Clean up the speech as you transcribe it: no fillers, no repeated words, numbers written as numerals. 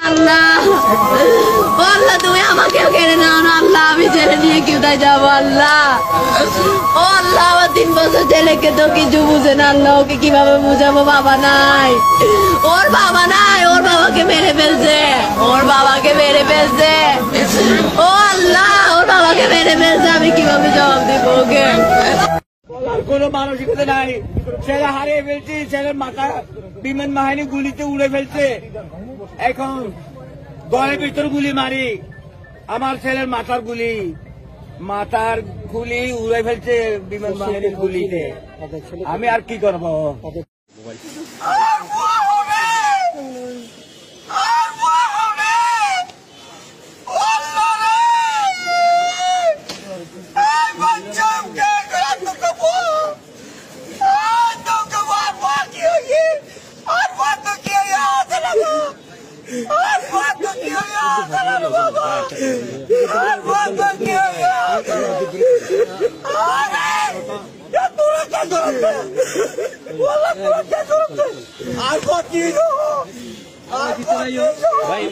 আল্লাহ আল্লাহ তুমি আমাকেও কেড়ে নাও না আল্লাহ, আমি ছেলে নিয়ে কোথায় যাবো আল্লাহ? ও আল্লাহ আমার 3 বছর ছেলেকে তো কিছু বুঝে না আল্লাহ, ওকে কিভাবে বুঝাবো? বাবা নাই, ওর বাবা নাই, ওর বাবাকে মেরে ফেলছে, ওর বাবাকে মেরে ফেলছে। ও আল্লাহ ওর বাবাকে মেরে ফেলছে, আমি কিভাবে জবাব দেবো ওকে? কোন মানসিকতা নাই, ছেলে হারিয়ে ফেলছি, ছেলের মাথা বিমান বাহিনী গুলিতে উড়ে ফেলছে। এখন ঘরের ভিতর গুলি মারি, আমার ছেলের মাথার গুলি উড়ে ফেলছে বিমান বাহিনীর গুলিতে। আমি আর কি করবো? ভাই